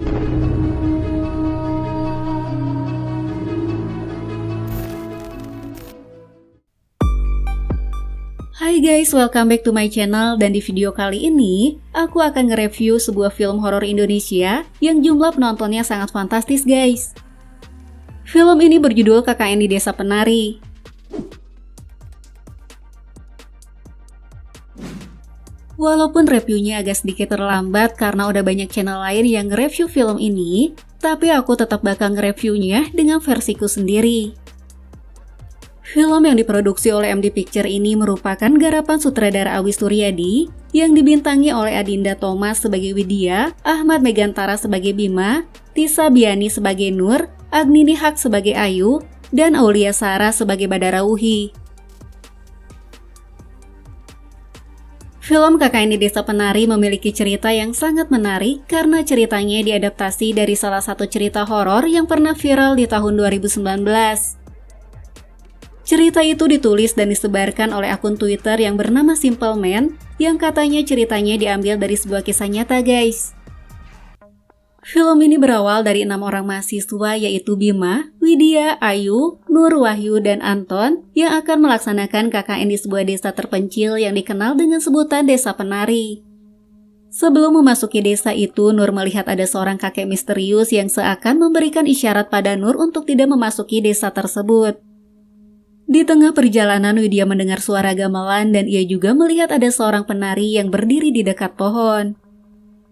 Hai guys, welcome back to my channel, dan di video kali ini aku akan nge-review sebuah film horor Indonesia yang jumlah penontonnya sangat fantastis guys. Film ini berjudul KKN di Desa Penari. Walaupun reviewnya agak sedikit terlambat karena udah banyak channel lain yang nge-review film ini, tapi aku tetap bakal nge-reviewnya dengan versiku sendiri. Film yang diproduksi oleh MD Picture ini merupakan garapan sutradara Awi Suryadi yang dibintangi oleh Adinda Thomas sebagai Widya, Ahmad Megantara sebagai Bima, Tisa Biani sebagai Nur, Agnini Haq sebagai Ayu, dan Aulia Sarah sebagai Badara Wuhi. Film KKN di Desa Penari memiliki cerita yang sangat menarik karena ceritanya diadaptasi dari salah satu cerita horor yang pernah viral di tahun 2019. Cerita itu ditulis dan disebarkan oleh akun Twitter yang bernama Simple Man, yang katanya ceritanya diambil dari sebuah kisah nyata guys. Film ini berawal dari 6 orang mahasiswa yaitu Bima, Widya, Ayu, Nur, Wahyu, dan Anton yang akan melaksanakan KKN di sebuah desa terpencil yang dikenal dengan sebutan Desa Penari. Sebelum memasuki desa itu, Nur melihat ada seorang kakek misterius yang seakan memberikan isyarat pada Nur untuk tidak memasuki desa tersebut. Di tengah perjalanan, Widya mendengar suara gamelan dan ia juga melihat ada seorang penari yang berdiri di dekat pohon.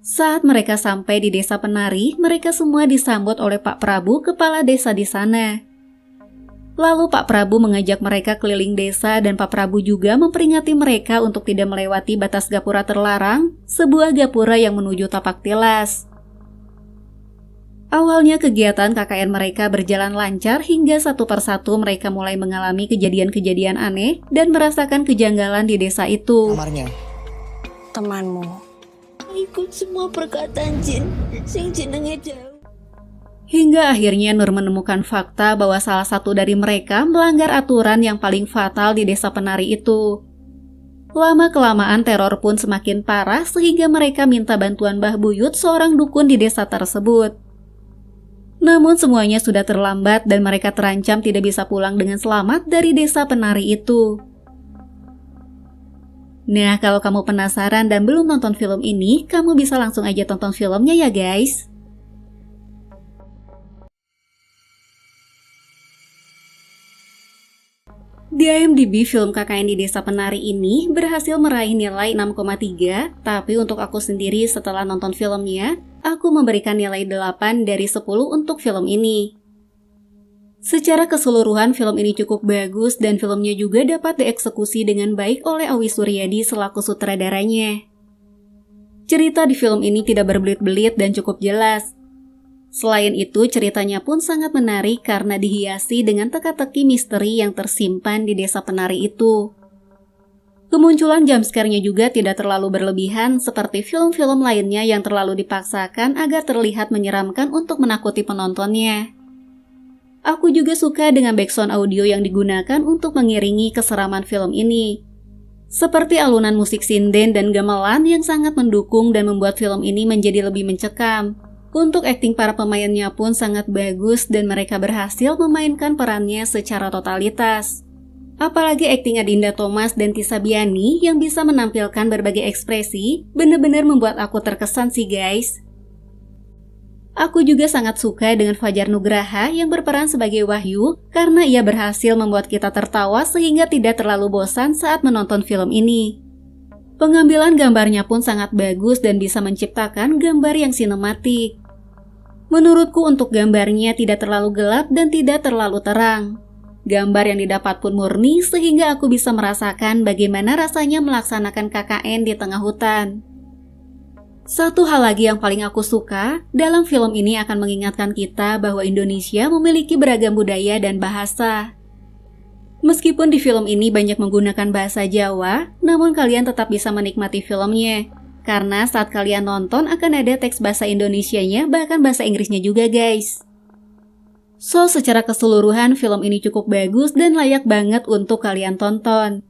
Saat mereka sampai di Desa Penari, mereka semua disambut oleh Pak Prabu, kepala desa di sana. Lalu Pak Prabu mengajak mereka keliling desa dan Pak Prabu juga memperingati mereka untuk tidak melewati batas gapura terlarang, sebuah gapura yang menuju tapak tilas. Awalnya kegiatan KKN mereka berjalan lancar hingga satu persatu mereka mulai mengalami kejadian-kejadian aneh dan merasakan kejanggalan di desa itu. Kamarnya. Temanmu ikut semua perkataan jin, sing jenenge jauh. Hingga akhirnya Nur menemukan fakta bahwa salah satu dari mereka melanggar aturan yang paling fatal di Desa Penari itu. Lama-kelamaan teror pun semakin parah sehingga mereka minta bantuan Mbah Buyut, seorang dukun di desa tersebut. Namun semuanya sudah terlambat dan mereka terancam tidak bisa pulang dengan selamat dari Desa Penari itu. Nah, kalau kamu penasaran dan belum nonton film ini, kamu bisa langsung aja tonton filmnya ya guys. Di IMDb, film KKN di Desa Penari ini berhasil meraih nilai 6,3, tapi untuk aku sendiri setelah nonton filmnya, aku memberikan nilai 8 dari 10 untuk film ini. Secara keseluruhan film ini cukup bagus dan filmnya juga dapat dieksekusi dengan baik oleh Awi Suryadi selaku sutradaranya. Cerita di film ini tidak berbelit-belit dan cukup jelas. Selain itu, ceritanya pun sangat menarik karena dihiasi dengan teka-teki misteri yang tersimpan di Desa Penari itu. Kemunculan jumpscare-nya juga tidak terlalu berlebihan seperti film-film lainnya yang terlalu dipaksakan agar terlihat menyeramkan untuk menakuti penontonnya. Aku juga suka dengan background audio yang digunakan untuk mengiringi keseraman film ini. Seperti alunan musik sinden dan gamelan yang sangat mendukung dan membuat film ini menjadi lebih mencekam. Untuk akting para pemainnya pun sangat bagus dan mereka berhasil memainkan perannya secara totalitas. Apalagi akting Adinda Thomas dan Tisa Biani yang bisa menampilkan berbagai ekspresi, benar-benar membuat aku terkesan sih guys. Aku juga sangat suka dengan Fajar Nugraha yang berperan sebagai Wahyu karena ia berhasil membuat kita tertawa sehingga tidak terlalu bosan saat menonton film ini. Pengambilan gambarnya pun sangat bagus dan bisa menciptakan gambar yang sinematik. Menurutku untuk gambarnya tidak terlalu gelap dan tidak terlalu terang. Gambar yang didapat pun murni sehingga aku bisa merasakan bagaimana rasanya melaksanakan KKN di tengah hutan. Satu hal lagi yang paling aku suka, dalam film ini akan mengingatkan kita bahwa Indonesia memiliki beragam budaya dan bahasa. Meskipun di film ini banyak menggunakan bahasa Jawa, namun kalian tetap bisa menikmati filmnya. Karena saat kalian nonton akan ada teks bahasa Indonesianya, bahkan bahasa Inggrisnya juga guys. So, secara keseluruhan film ini cukup bagus dan layak banget untuk kalian tonton.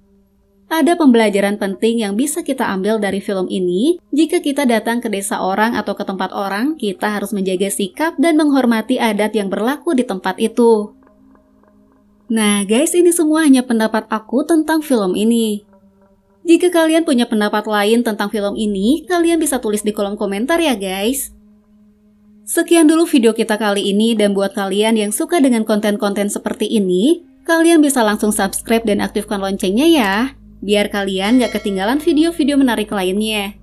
Ada pembelajaran penting yang bisa kita ambil dari film ini. Jika kita datang ke desa orang atau ke tempat orang, kita harus menjaga sikap dan menghormati adat yang berlaku di tempat itu. Nah guys, ini semua hanya pendapat aku tentang film ini. Jika kalian punya pendapat lain tentang film ini, kalian bisa tulis di kolom komentar ya guys. Sekian dulu video kita kali ini, dan buat kalian yang suka dengan konten-konten seperti ini, kalian bisa langsung subscribe dan aktifkan loncengnya ya, biar kalian gak ketinggalan video-video menarik lainnya.